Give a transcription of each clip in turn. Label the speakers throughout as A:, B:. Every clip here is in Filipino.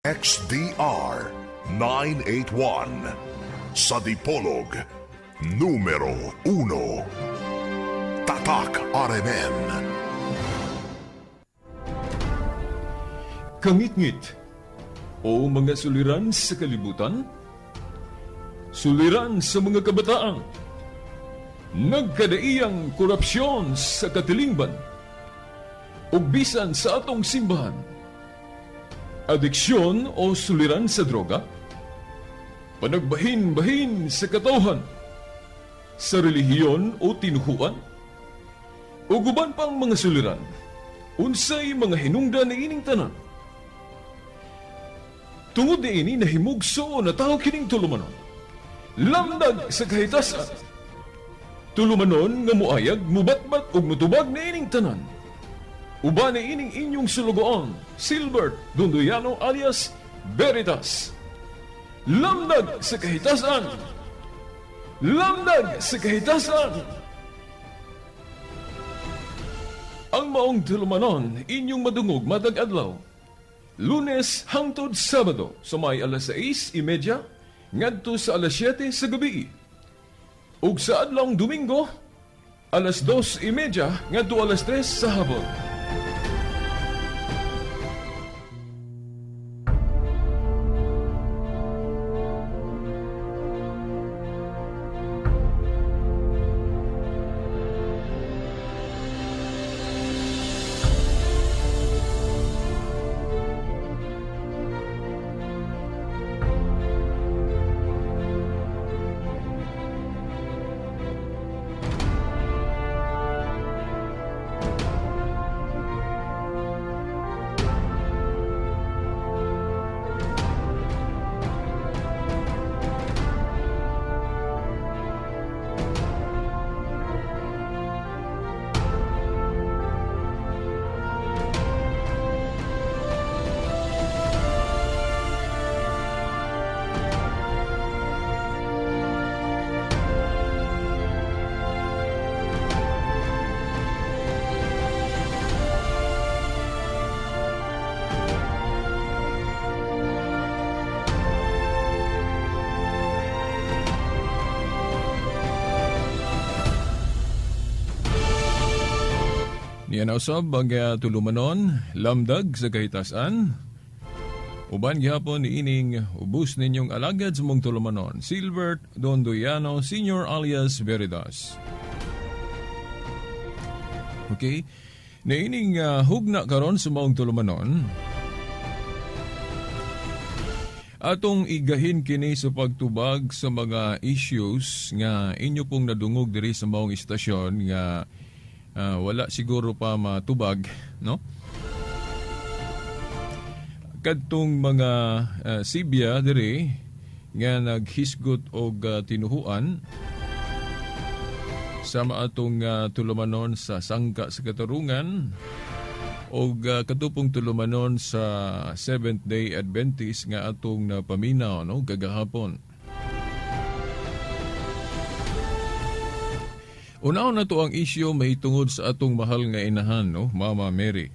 A: XDR 981 sa Dipolog numero 1 Tatak RMN.
B: Kangit-ngit o mga suliran sa kalibutan, suliran sa mga kabataan, nagkadaiyang korupsyon sa katilingban, ug bisan sa atong simbahan, adiksyon o suliran sa droga, panagbahin-bahin sa katawhan, sa relihiyon o tinuhuan, o guban pang mga suliran, unsay mga hinungdan ni ining tanan. Tungod ni ini nahimugso na tao kining tulumanon, lamdag sa kahitasan, tulumanon nga muayag, mubatbat ug mutubag na ining tanan. Uba na ining inyong sulugoon, Silbert Donduyano alias Veritas. Lamdag sa kahitasan! Lamdag sa kahitasan! Ang maong tulumanon, inyong madungog matag adlaw. Lunes hangtod Sabado, sa may alas 6:30, ngadto sa alas 7 sa gabi. Ug sa adlawng Domingo, alas 2:30 ngadto alas 3 sa hapon. Niyan usab ang tulumanon, lamdag sa kahitasan. Uban gihapon ni ining ubos ninyong alagad sa mong tulumanon, Silbert Donduyano Sr. alias Veritas. Okay? Na ining hugna karon sa mong tulumanon, atong igahin kini sa pagtubag sa mga issues nga inyo pong nadungog diri sa maong istasyon nga wala siguro pa matubag, no? Kadtong mga sibya diri nga naghisgot og tinuhuan sama atong tulumanon sa sangka sa katarungan og katupong tulumanon sa Seventh-day Adventist nga atong napaminaw, no, gagahapon. Unaon na to ang isyu mahitungod sa atong mahal nga inahan, no, Mama Mary.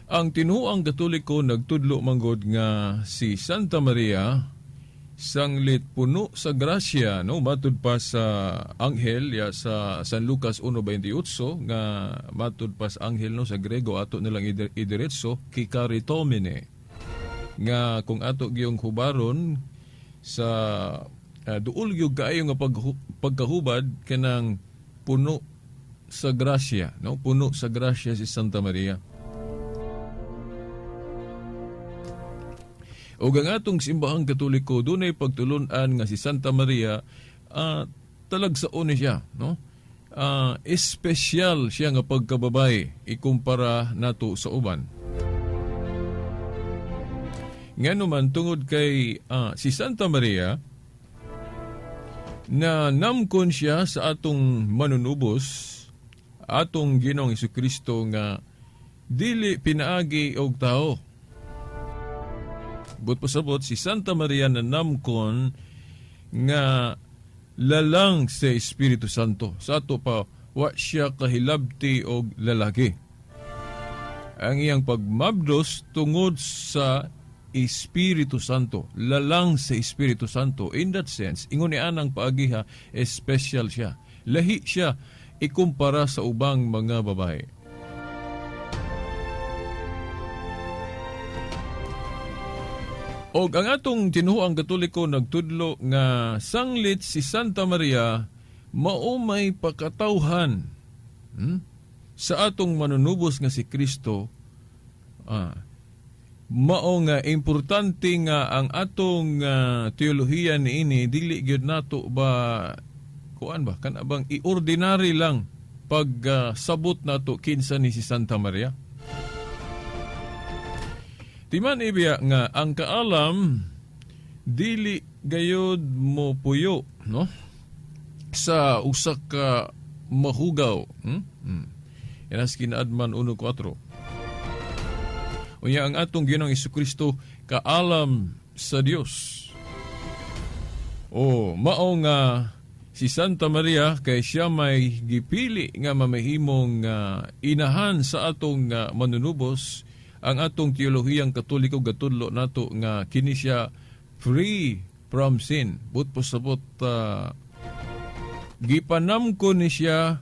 B: Ang tinuang Katoliko nagtudlo manggod nga si Santa Maria sanglit puno sa grasya, no, matud pa sa anghel ya sa San Lucas 1:28 nga matud pa sa anghel, no, sa Grego ato nilang idiretso kikaritomene nga kung ato giyong hubaron sa duol gyud kaayo nga pagkahubad kanang puno sa grasya, no, puno sa grasya si Santa Maria. O ang atong simbahang Katoliko dunay pagtulunan nga si Santa Maria talagsaon siya, no? Espesyal siya nga pagkababay ikumpara nato sa uban. Ngano man tungod kay si Santa Maria na namkon siya sa atong manunubos, atong Ginoong Jesucristo nga dili pinaagi og tao. But pasabot si Santa Maria na namkon nga lalang sa Espiritu Santo. Sa ato pa, wa siya kahilabti og lalaki. ang iyang pagmabdos tungod sa Espiritu Santo, lalang sa Espiritu Santo. In that sense, ingon niya ang paagiha, special siya. Lahi siya ikumpara sa ubang mga babae. Og ang atong tinuoang Katoliko nagtudlo nga sanglit si Santa Maria mao may pakatawhan sa atong manunubos nga si Kristo. Mao nga importante nga ang atong teolohiya niini dili gyud nato ba kuan ba kana bang i-ordinary lang pag sabot nato kinsa ni si Santa Maria. Timan ibiya nga ang kaalam dili gayud mo puyo no sa usa ka mahugaw. Yanas kinaadman 1:4. Unya ang atong Ginoong Jesucristo kaalam sa Dios. Mao nga si Santa Maria kay siya may gipili nga mamahimong inahan sa atong manunubos. Ang atong teolohiyang Katoliko gatudlo nato nga kini siya free from sin. But po sabot gipanamko ni siya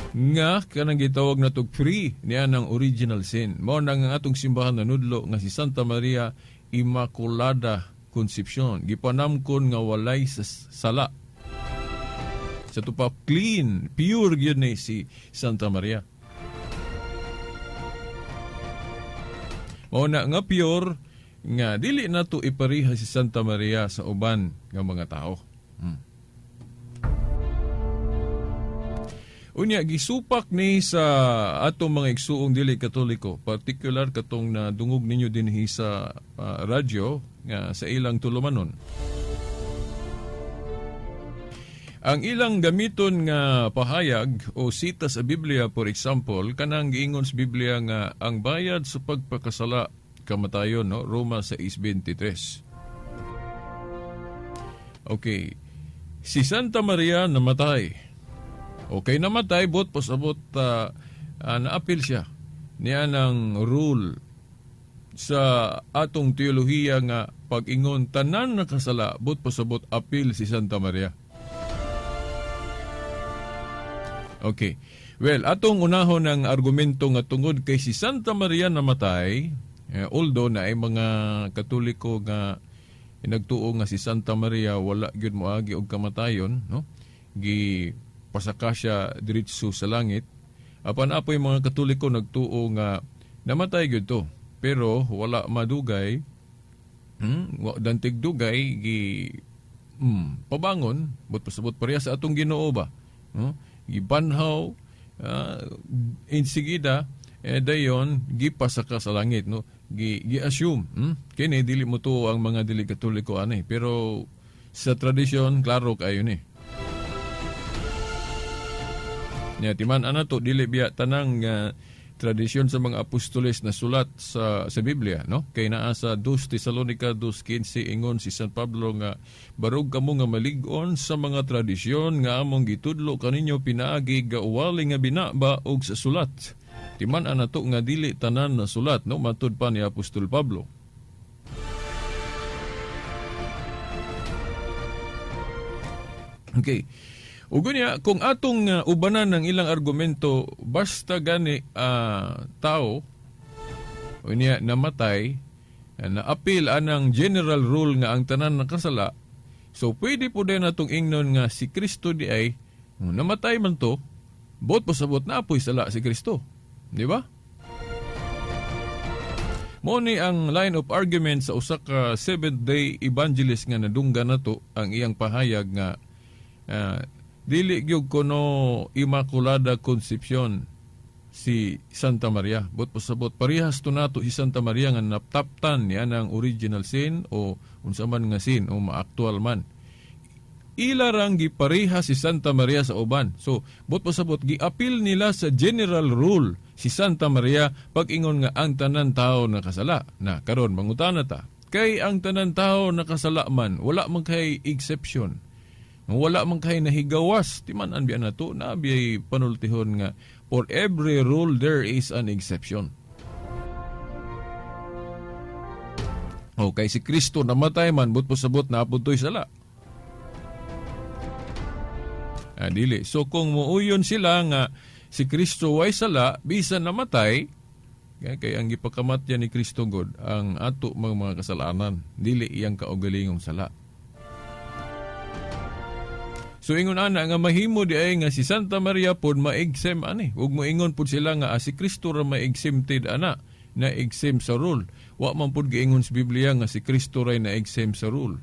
B: nga kanang gitawag nato free niya ng original sin. Mao nang ang atong simbahan nanudlo nga si Santa Maria Immaculada Concepcion. Gipanamkon nga walay sala. Sa tupa clean, pure gyud ni si Santa Maria. Mao na nga pure nga dili nato ipariha si Santa Maria sa uban nga mga tao. Unya gisupak ni sa atong mga igsuong dili Katoliko, particular katong nadungog ninyo dinhi sa radyo nga sa ilang tulumanon. Ang ilang gamiton nga pahayag o sita sa Biblia, for example, kanang giingon sa Biblia nga ang bayad sa pagpakasala kamatayon, no? Roma 6:23. Okay. Si Santa Maria namatay. Okay, namatay, but pasabot naapil siya. Niya ng rule sa atong teolohiya nga pag-ingon tanan nakasala, but pasabot apil si Santa Maria. Okay. Well, atong unahon ng argumento nga tungod kay si Santa Maria namatay, although na ay mga Katoliko nga nagtuo nga si Santa Maria wala gyud moagi og kamatayon, no? Pasaka siya diretso sa langit. Apan apoy mga Katoliko nagtuo nga namatay gyud to, pero wala madugay, dantig dugay pabangon, but pasabot pareha sa atong Ginoo ba, no? Gibanhaw insigida dayon gipasaka sa langit, no? Gi-assume kini dili mo to ang mga dili Katoliko ani, pero sa tradisyon klaro kayo ni. Nya timan ana to dili biya tanang tradisyon sa mga apostoles na sulat sa Biblia, no? Kay naa sa 2 Tesalonica 2:15 ingon si San Pablo nga barog kamo nga malig-on sa mga tradisyon nga among gitudlo kaninyo pinaagi gauwali nga binaba og sa sulat. Timan ana to nga dili tanan na sulat, no? Matud pa ni Apostol Pablo. Okay. Ug niya, kung atong ubanan ng ilang argumento, basta gani tao o niya namatay, na-appeal anang general rule nga ang tanan nakasala, so pwede po din natong ingnon nga si Kristo di ay namatay man to, bot pasabot na apoy sala si Kristo. Di ba? Mo ni ang line of argument sa usa ka Seventh-day Evangelist nga nadungga nato ang iyang pahayag nga dili gyud kuno Immaculada Concepcion si Santa Maria. But pasabot parehas to nato si Santa Maria nga naptaptan niya ng original sin o unsa man nga sin o maaktual man. Ilarang gipareha si Santa Maria sa uban. So, but pasabot gi-appeal nila sa general rule si Santa Maria pag-ingon nga ang tanan tao nakasala. Na karon mangutana ta. Kay ang tanan tao nakasala man, wala man kay exception. Wala man kay nahigawas, timan-an biya na to, na biyay panultihon nga, for every rule there is an exception. O kay si Kristo namatay man, but pasabot na apuntoy sala. Dili. So kung muuyon sila nga si Kristo way sala, bisan namatay, kay ang gipakamatyan ni Kristo God ang ato mga kasalanan, dili iyang kaugalingong sala. So ingon ana nga mahimo di ay nga si Santa Maria pod ma-exempt ani. Ug moingon pod sila nga si Kristo ra ma-exempted ana, na exempt sa rule. Wa man pod giingon sa Biblia nga si Kristo ray na exempt sa rule.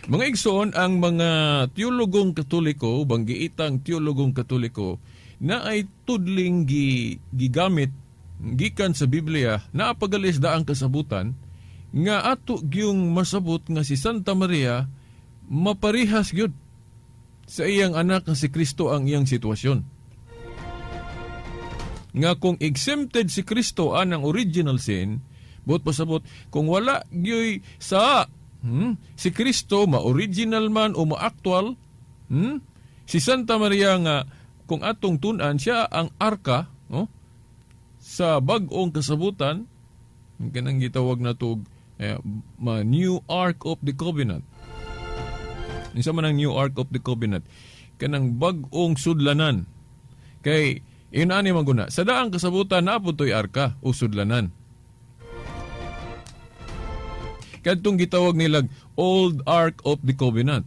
B: Mga igsoon, ang mga teologong Katoliko, banggiitang teologong Katoliko, na ay tudling gigamit gikan sa Biblia na apagalis daang kasabutan nga ato gyung masabot nga si Santa Maria maparihas gyud sa iyang anak nga si Kristo ang iyang sitwasyon. Nga kung exempted si Kristo anang original sin, buot pasabot kung wala gyoy sa si Kristo ma-original man o ma-actual, si Santa Maria nga kung atong tunan siya ang arka sa bag-ong kasabutan, kanang gitawag na tog New Ark of the Covenant. Isa man ang New Ark of the Covenant, kanang bag-ong sudlanan. Kay inani maguna sa daang kasabutan na putoy arka o sudlanan. Kadtong gitawag nilag Old Ark of the Covenant,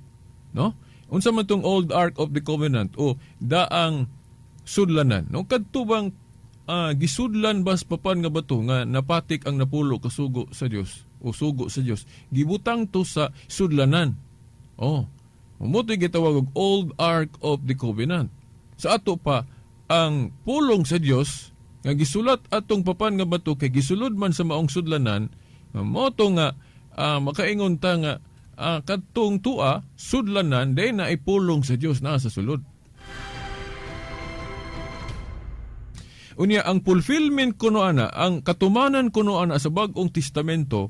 B: no? Unsa man tong Old Ark of the Covenant o daang sudlanan, no? Kadto bang gisudlan bas papan nga bato nga napatik ang napulo kasugo sa Dios o sugo sa Dios, gibutang to sa sudlanan. Umutoy gitawag og Old Ark of the Covenant. Sa ato pa ang pulong sa Dios nga gisulat atong papan nga bato kay gisulod man sa maong sudlanan, moto nga makaingon ta nga kadtong tua sudlanan day na ipulong sa Dios na sa sulod. Unya ang fulfillment kuno ana, ang katumanan kuno ana sa bag-ong testamento,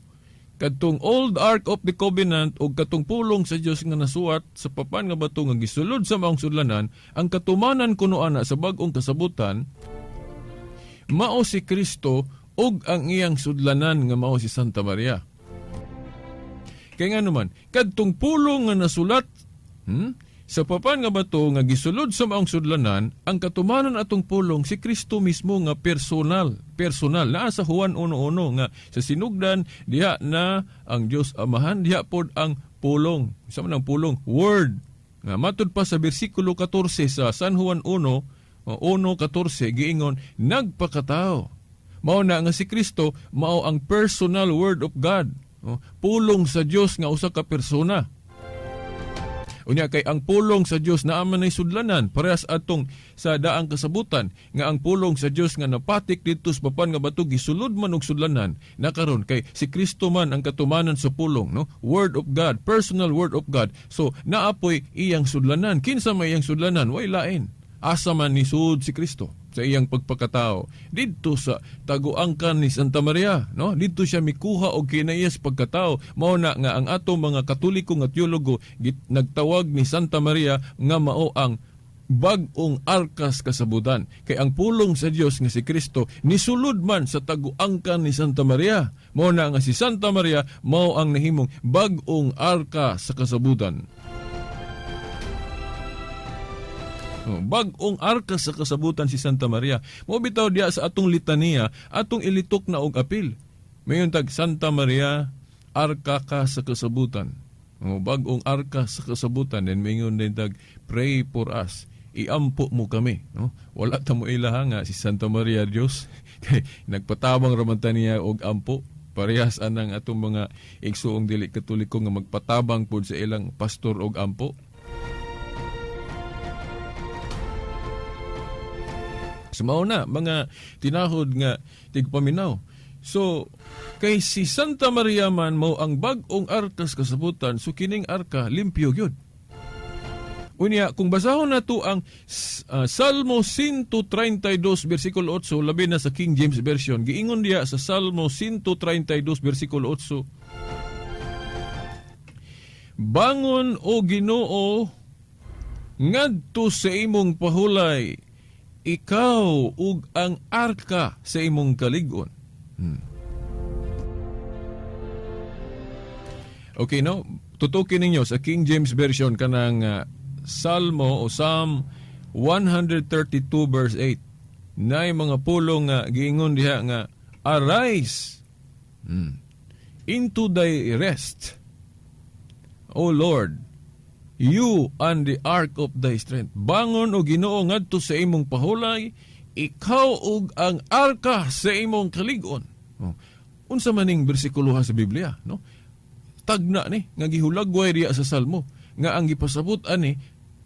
B: kadtong Old Ark of the Covenant o katong pulong sa Dios nga nasuwat sa papan nga bato nga gisulod sa maong sudlanan, ang katumanan kuno ana sa bag-ong kasabutan mao si Kristo ug ang iyang sudlanan nga mao si Santa Maria. Kaya nga naman, kadtong pulong nga nasulat sa papan nga bato nga gisulod sa maong sudlanan, ang katumanan atong pulong si Kristo mismo nga personal naa sa Juan 1:1 nga sa sinugdan diha na ang Dios Amahan, diha pod ang pulong. Sa man ang pulong word nga matud pa sa bersikulo 14 sa San Juan 1:14 giingon nagpakatao. Mao na nga si Kristo mao ang personal word of God. Pulong sa Dios nga usa ka persona. Unya kay ang pulong sa Dios naa man ay sudlanan parehas atong sa daang kasabutan nga ang pulong sa Dios nga napatik didto sa papan nga bato gisulod man og sudlanan na karon kay si Kristo man ang katumanan sa pulong, no? Word of God, personal word of God. So naapoy iyang sudlanan. Kinsa may iyang sudlanan? Way lain. Asa man ni sud si Kristo sa iyang pagpakatao didto sa taguangkan ni Santa Maria, no? Didto siya mikuha og kinayas pagkatao. Mao na nga ang ato mga Katoliko nga teologo nagtawag ni Santa Maria nga mao ang bag-ong arkas kasabutan. Kay ang pulong sa Dios nga si Kristo nisulod man sa taguangkan ni Santa Maria. Mao na nga si Santa Maria mao ang nahimong bag-ong arka sa kasabutan. Bag-ong arka sa kasabutan si Santa Maria. Mo bitaw diya sa atong litania, atong ilitok na og apil. Mayon tag Santa Maria, arka ka sa kasabutan. Bag-ong arka sa kasabutan. Then mayon din tag pray for us. Iampo mo kami. No? Wala ta mo ilaha nga si Santa Maria Dios. Kay nagpatabang ramanta niya og ampo. Parehas anang atong mga igsuong dili Katoliko nga magpatabang pud sa ilang pastor og ampo. Mao na mga tinahod nga tigpaminaw. So kay si Santa Maria man mao ang bag-ong arkas kasabutan, so kining arka limpyo gyud. Unya kung basahon nato ang Salmo 132 bersikulo 8 labi na sa King James version, giingon diya sa Salmo 132 bersikulo 8, bangon o Ginoo ngadto sa imong pahulay, ikaw ug ang arka sa imong kalig-on. Okay, no? Tutukin ninyo sa King James Version kanang Salmo o Psalm 132 verse 8. Nay mga pulong nga giingon diha nga, arise into thy rest, O Lord, you and the ark of thy strength. Bangon o Ginoo ngadto sa imong pahulay, ikaw ug ang arka sa imong kalig-on. Oh. Unsa maning bersikulo sa Biblia, no? Tagna ni nga gihulagway diya sa Salmo nga ang gipasabot ani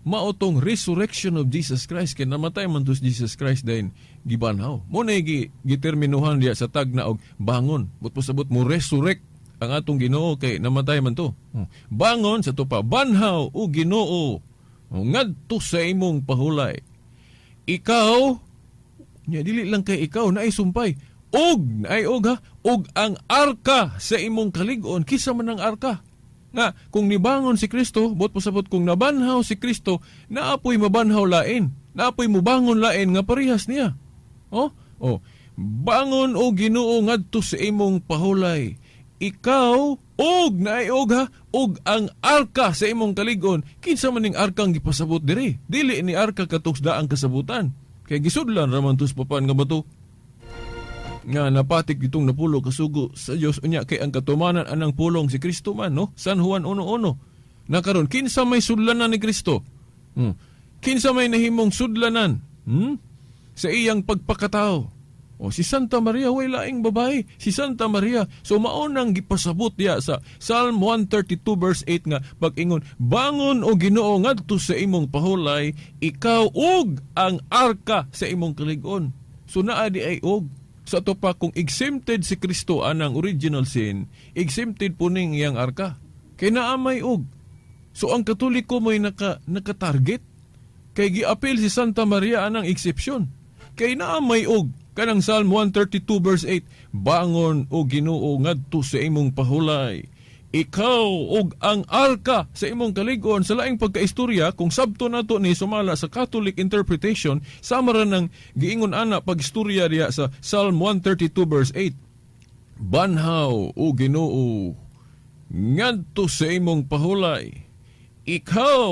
B: mao tong resurrection of Jesus Christ, kay namatay man tus Jesus Christ dayon gibanhaw. Mo na giterminuhan diya sa tagna og bangon. But pasabot mo resurrect ang atong Ginoo kay namatay man to. Bangon sa tupa, banhaw o Ginoo ngadto sa imong pahulay. Ikaw nya dili lang kay ikaw na isumpay og ang arka sa imong kalig-on. Kisa man ang arka nga kung nibangon si Kristo, bot pasabot kung nabanhaw si Kristo, naapoy mabanhaw lain, naapoy mobangon lain nga parehas niya. Bangon o Ginoo ngadto sa imong pahulay. Ikaw og ang arka sa imong kalig-on. Kinsa man ning arkang gipasabot diri? Dili ni arka katuksda ang kasabutan. Kay gisudlan raman tus papan nga bato nga napatik ditong napulo kasugo sa Dios unya kay ang katumanan anang pulong si Kristo man, no? San Juan 1:1. Nakaron kinsa may sudlanan ni Kristo? Kinsa may nahimong sudlanan? Sa iyang pagpakatao. Si Santa Maria way laing babae, si Santa Maria. So maunang gipasabot diya sa Psalm 132 verse 8 nga pag-ingon, bangon o Ginoo ngadto sa imong pahulay, ikaw ug ang arka sa imong kalig-on. So naa di ay og sa to pa kung exempted si Kristo anang original sin, exempted po ning iyang arka. Kay naamay og. So ang Katoliko mo'y nakatarget. Kay giapil si Santa Maria anang exception. Kay naamay og kanang Psalm 132 verse 8, bangon o Ginoo ngadto sa imong pahulay. Ikaw og ang arka sa imong kalig-on. Sa laing pagkaistorya, kung sabto nato ni sumala sa Catholic interpretation, sama ra ng giingon ana pag-istorya diya sa Psalm 132 verse 8. Banhaw o Ginoo ngadto sa imong pahulay. Ikaw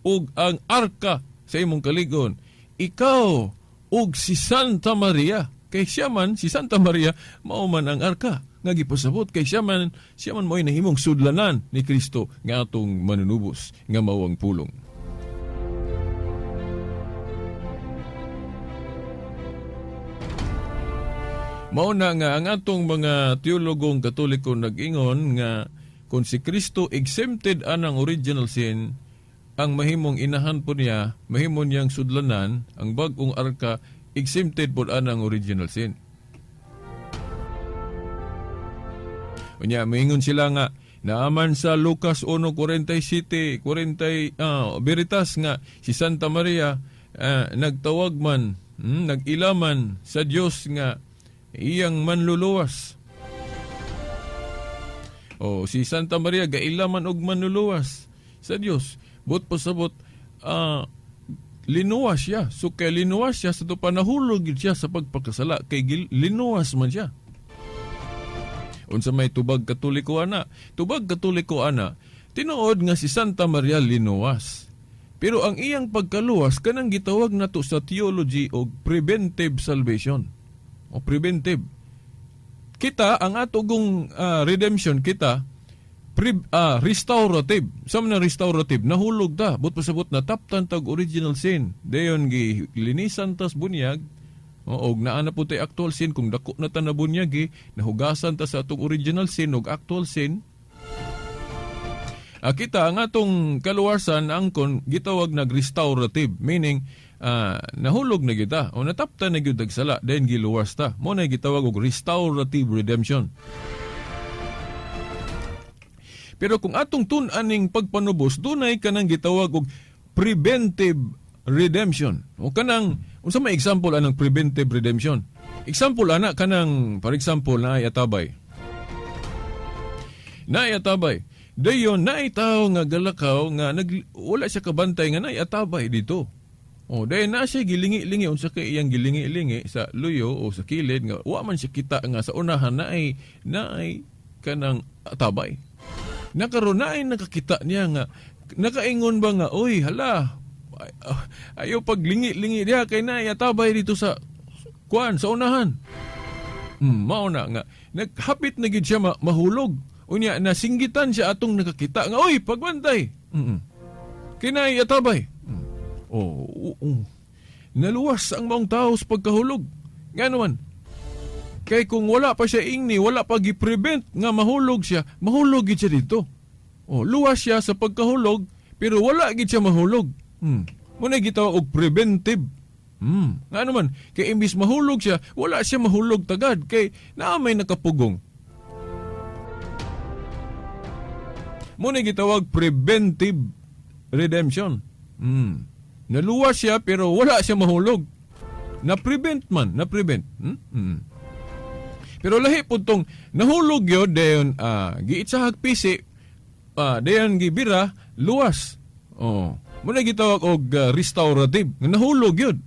B: og ang arka sa imong kalig-on. Ikaw og si Santa Maria. Kay siya man, si Santa Maria, mao man ang arka nga gipasabot. Kay siya man mo'y nahimong sudlanan ni Kristo nga atong manunubos nga mao ang pulong. Mao na nga ang atong mga teologong Katoliko nag-ingon nga kung si Kristo exempted anang original sin, ang mahimong inahan po niya, mahimong niyang sudlanan, ang bag-ong arka, exempted po anang original sin. Unya, maingon sila nga, naaman sa Lucas 1:47, Veritas nga, si Santa Maria, nagtawag man, nag-ilaman sa Dios nga, iyang manluluwas. Si Santa Maria, gailaman og manluluwas sa Dios. But pasabot, linuwas siya. So kay linuwas siya, sa ito pa nahulog siya sa pagpakasala. Kay linuwas man siya. Unsa may tubag Katoliko ana? Tubag Katoliko ana, tinuod nga si Santa Maria linuwas. Pero ang iyang pagkaluwas, kanang gitawag nato sa theology og preventive salvation. O preventive. Kita, ang atong redemption, kita, restorative. Sa mga restorative, nahulog ta. But pasabot na taptan tag original sin. Dayon linisan tas bunyag. Og naana po tayo actual sin. Kung dako na ta na bunyag, nahugasan ta sa atong original sin og actual sin. Kita, ang atong kaluwasan, ang gitawag nag-restorative. Meaning, nahulog na kita. O nataptan na gyud sala. Then giluwas ta. Mo na gitawag og restorative redemption. Pero kung atong tun-aning pagpanubos, dunay kanang gitawag og preventive redemption. O kanang, unsa may example anang preventive redemption? Example ana kanang, for example, naayatabay. Naayatabay. Dayon, naitaw nga galakaw nga wala siya kabantay nga naayatabay dito. Dayon na siya gilingi-lingi, unsa kay iyang gilingi-lingi sa luyo o sa kilid nga wa man siya kita nga sa unahan na ay kanang tabay. nakaroon na ay nakakita niya nga, nakaingon ba nga, oy, hala, ayaw paglingi-lingi diha kay na yatabay dito sa kuan sa unahan. Mao na nga naghapit na gid siya mahulog. Unya nasinggitan siya atong nakakita nga oy pagbantay. Kinay yatabay. Naluwas ang maong tao sa pagkahulog. Nga naman. Kay kung wala pa siya ingni, wala pa gi-prevent nga mahulog siya, mahulog gid siya dito. Luwas siya sa pagkahulog pero wala gid siya mahulog. Muna gitawag og preventive. Nga naman, kay imbis mahulog siya, wala siya mahulog tagad kay naa may nakapugong. Muna gitawag preventive redemption. Naluwas siya pero wala siya mahulog. Na-prevent man, na-prevent. Pero lahi po itong nahulog yun, dayon giitsahag pisi, dayon gibira, luwas. Muna gitawag og restorative. Nahulog yun.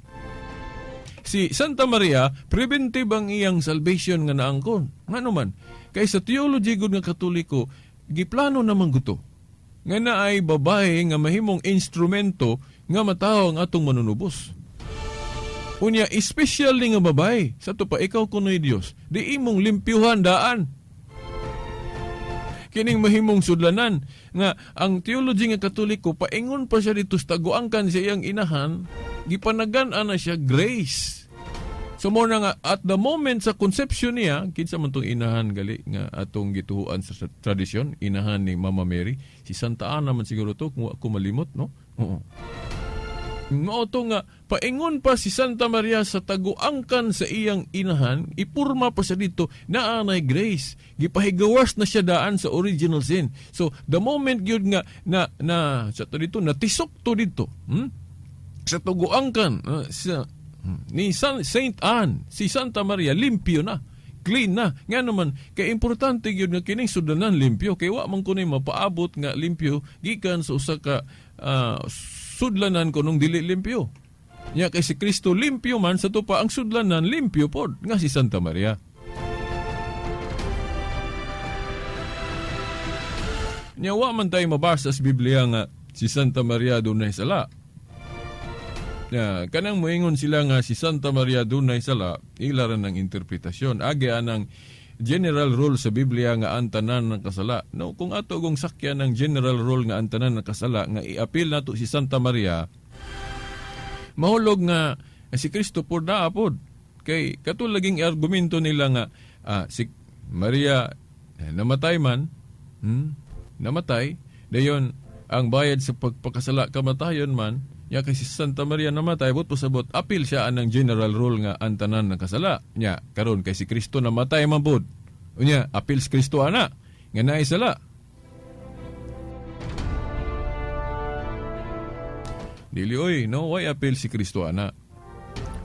B: Si Santa Maria, preventive ang iyang salvation nga naangkon. Nga naman, kay sa theology gud nga Katoliko, giplano naman guto. Nga na ay babae nga mahimong instrumento nga mataho ang atong manunubos. Unya, especially nga babae, sa to pa ikaw kunoy Dios, di imong limpyuhan daan. Kining mahimong sudlanan nga ang theology nga Katoliko paingon pa siya dito sa taguangkan sa iyang inahan, gipanagan-an na siya grace. So mo na nga at the moment sa conception niya, kinsa man tong inahan gali nga atong gituhuan sa tradisyon, inahan ni Mama Mary, si Santa Ana man siguro to kung ako malimot, no? Oo. Mao to nga paingon pa si Santa Maria sa taguangkan sa iyang inahan, ipurma pa siya dito na anay grace. Gipahigawas na siya daan sa original sin. So the moment gyud nga na sa to dito natisok to dito. Sa taguangkan ni Saint Anne, si Santa Maria limpyo na. Clean na. Nga naman, kay importante gyud nga kining sudanan limpyo kay wa man kunay mapaabot nga limpyo gikan sa usa ka sudlanan ko nung dili limpyo. Nya kay si Kristo limpyo man sa tupa ang sudlanan limpyo pod nga si Santa Maria. Nya wa man tayo mabasa sa Biblia nga si Santa Maria dunay sala. Kanang moingon sila nga si Santa Maria dunay sala, ilaran ng interpretasyon. Agi anang general rule sa Biblia nga ang tanan ng kasala. No, kung ato gong sakyan ng general rule nga ang tanan ng kasala, nga i-appeal nato si Santa Maria, mahulog nga si Kristo po naapod. Kay katulaging argumento nila nga si Maria namatay man, namatay, dayon ang bayad sa pagpakasala kamatayon man, nya kay si Santa Maria namatay, but pasabot, apil siya anang general rule nga ang tanan ng kasala. Nya, karon kay si Kristo namatay man pod. Unya, apil si Kristo ana, nga naay sala. Dili oy, no, why apil si Kristo ana?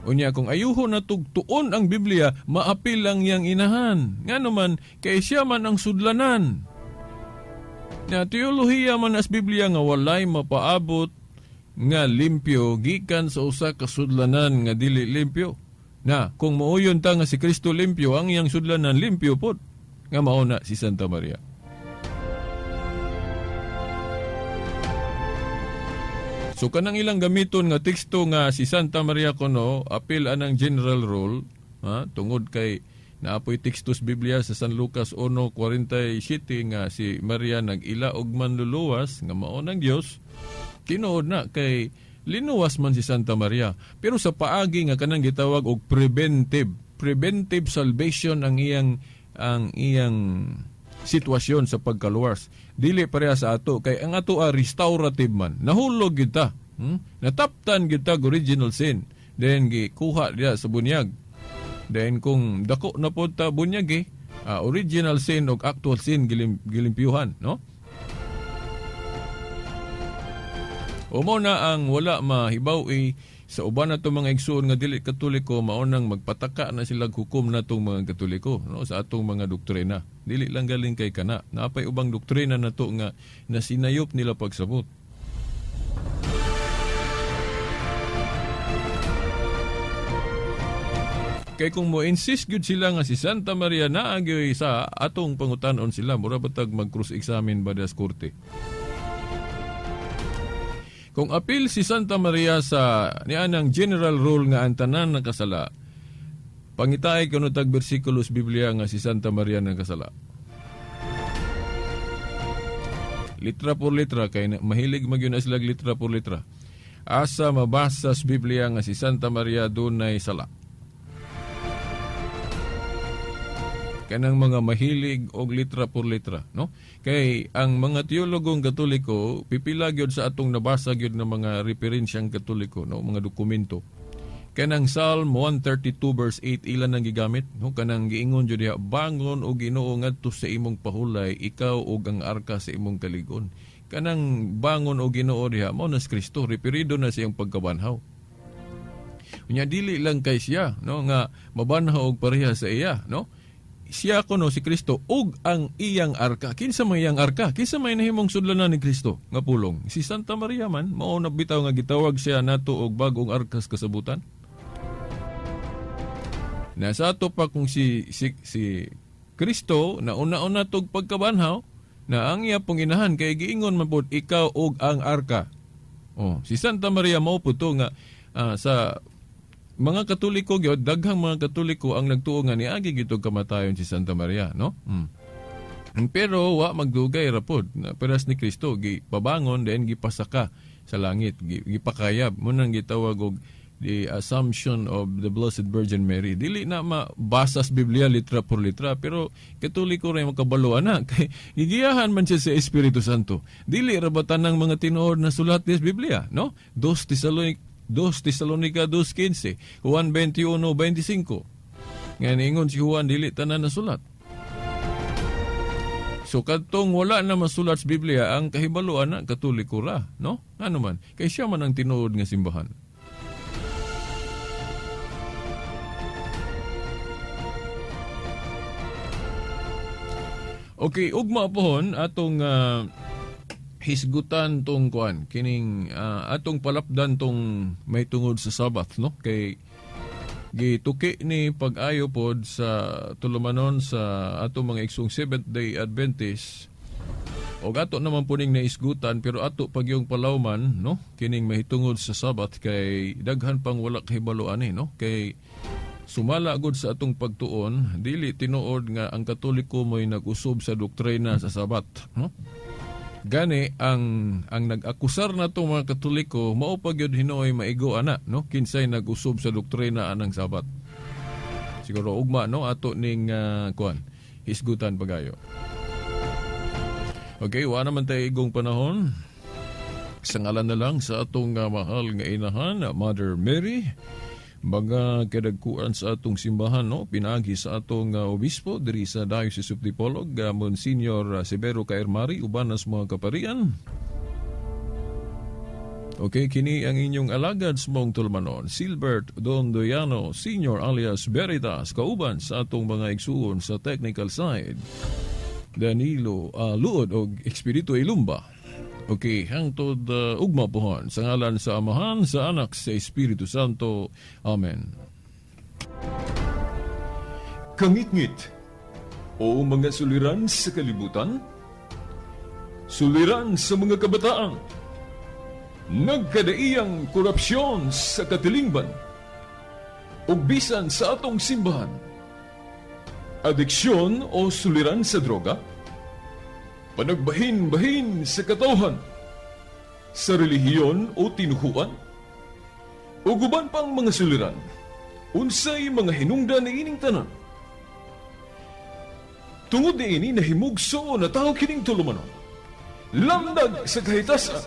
B: Unya, kung ayuho na tugtuon ang Biblia, maapil lang yang inahan. Nga naman, kay siya man ang sudlanan. Nya, teolohiya man as Biblia nga walay mapaabot nga limpyo gikan sa usa ka sudlanan nga dili limpyo. Na kung mauyon ta nga si Kristo limpyo, ang iyang sudlanan limpyo pod. Nga mao na si Santa Maria. So kanang ilang gamiton nga teksto nga si Santa Maria kuno apil anang general rule, tungod kay naapoy tekstos Biblia sa San Lucas 1:47 nga si Maria nag-ila og manluluwas nga mao ng Dios. Tinuod na kay linuwas man si Santa Maria. Pero sa paagi nga kanang gitawag og preventive salvation ang iyang sitwasyon sa pagkaluwas. Dili pareha sa ato kay ang ato restorative man. Nahulog kita. Nataptan kita original sin. Then gikuha diya sa bunyag. Then kung dako na pod ta bunyag original sin og actual sin gilimpyuhan, no? Umo na ang wala mahibaw sa uban na itong mga igsoon nga dili Katoliko, maunang magpataka na sila hukom na itong mga Katoliko, no, sa atong mga doktrina. Dili lang galing kay kana. Napay ubang doktrina na to nga nasinayop nila pagsabot. Kay kung mo insist gyud sila nga si Santa Maria naagyoy sa atong pangutanon sila, mura batag mag-cross-examine ba das korte. Kung apil si Santa Maria sa nianang general rule nga ang tanan nakasala, pangitay kuno tag bersikulos Biblia nga si Santa Maria nakasala. Litra por litra, kay mahilig magyun sila litra por litra. Asa mabasa sa Biblia nga si Santa Maria dunay sala. Kanang mga mahilig og litra por litra, no? Kay ang mga teologong Katoliko pipila gyud sa atong nabasa gyud nga mga referensyang Katoliko, no, mga dokumento. Kanang Psalm 132 verse 8 ilan nang gigamit, no? Kanang giingon jud diha, bangon o Ginoo ngadto sa imong pahulay, ikaw ug ang arka sa imong kaligon. Kanang bangon o Ginoo diha mao na si Kristo, referido na sa iyang pagkabanhaw. Unya dili lang kay siya, no, nga mabanhaw og pareha sa iya, no? Siya kuno si Kristo ug ang iyang arka. Kinsa may iyang arka? Kinsa may nahimong sudlanan ni Kristo nga pulong? Si Santa Maria man, mao na bitaw nga gitawag siya nato og bagong arkas kasabutan. Nasa ato pa kung si Kristo na una-una tog pagkabanhaw na ang iya pong inahan kay giingon man pod ikaw og ang arka. Oh, si Santa Maria mao puto nga sa mga Katoliko gyud, daghang mga Katoliko ang nagtuo nga niagi gitog kamatayon si Santa Maria, no? Pero wa magdugay ra pod na peras ni Kristo gipabangon then gipasaka sa langit, gipakayab mo nang gitawag og the Assumption of the Blessed Virgin Mary. Dili na mabasa sa Biblia litra por litra, pero Katoliko ray makabaluan na kay gigiyahan man siya sa Espiritu Santo. Dili ra ba tanang mga tinuod na sulat sa Biblia, no? 2 Tesalonica 2:15, Juan 21:25. Nga ningon si Juan dili tanan na sulat. So kadtong wala na masulat sa Biblia, ang kahibaluan na Katoliko ra, no? Ano man, kay siya man ang tinuod nga simbahan. Okay, ugma pohon atong hisgutan tong kuan kining atong palapdan tong may tungod sa Sabat, no? Kay gituki ni pag-ayo pod sa tulumanon sa atong mga igsong Seventh-day Adventist. Og ato naman puning naisgutan pero ato pag yung palawman, no? Kining mahitungod sa Sabat kay daghan pang wala kahibaluan no? Kay sumala gud sa atong pagtuon, dili tinuod nga ang Katoliko mo'y nag-usob sa doktrina sa Sabat, no? Gani ang nag-akusar na itong mga Katoliko mao pa gyud hinoy maigo ana, no? Kinsay nag-usob sa doktrina anang Sabat. Siguro ugma, no, ato ning kuan hisgutan pagayo. Okay, wa naman tayo igong panahon. Sa ngalan na lang sa atong mahal nga inahan, Mother Mary, mga kadagkuan sa atong simbahan, no, pinagi sa atong obispo diri sa Diocese of Dipolog, Monsignor Severo Caermari, uban nas mga kaparian. Okay, kini ang inyong alagad sa mong tulmanon, Silbert Don Doyano Sr. alias Veritas, kauban sa atong mga igsuon sa technical side, Danilo Luod o Espiritu Ilumba. Okay, hangtod ugma pohon sa ngalan sa Amahan, sa Anak, sa Espiritu Santo. Amen. Kangit-ngit o mga suliran sa kalibutan, suliran sa mga kabataan, nagkadaiyang korupsyon sa katilingban, ug bisan sa atong simbahan, adiksyon o suliran sa droga, panagbahin-bahin sa katawhan, sa relihiyon o tinuhuan, o guban pang mga suliran, unsay mga hinungdan ni ining tanan. Tungod ni ini nahimugso na tao kining tulumanon, lamdag sa kahitasan,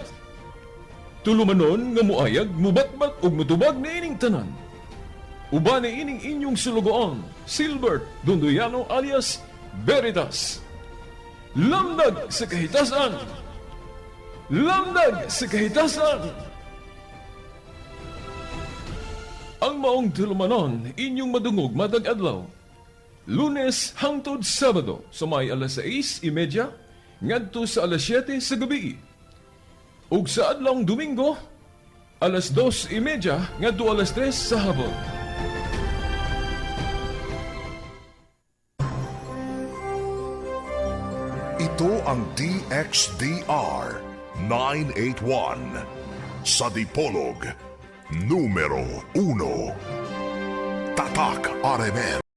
B: tulumanon nga muayag, mubatbat o mutubag ni ining tanan. Uban ni ining inyong sulugoon, Silbert Dondoyano alias Veritas. Lamdag sa kahitasan! Lamdag sa kahitasan! Ang maong tulumanon, inyong madungog matag adlaw. Lunes hangtod Sabado, sa may alas 6:30, ngadto sa alas 7 sa gabi. Ug sa adlawng Domingo, alas 2:30, ngadto alas 3 sa hapon.
A: Ito ang DXDR 981 sa Dipolog numero 1. Tatak RMN.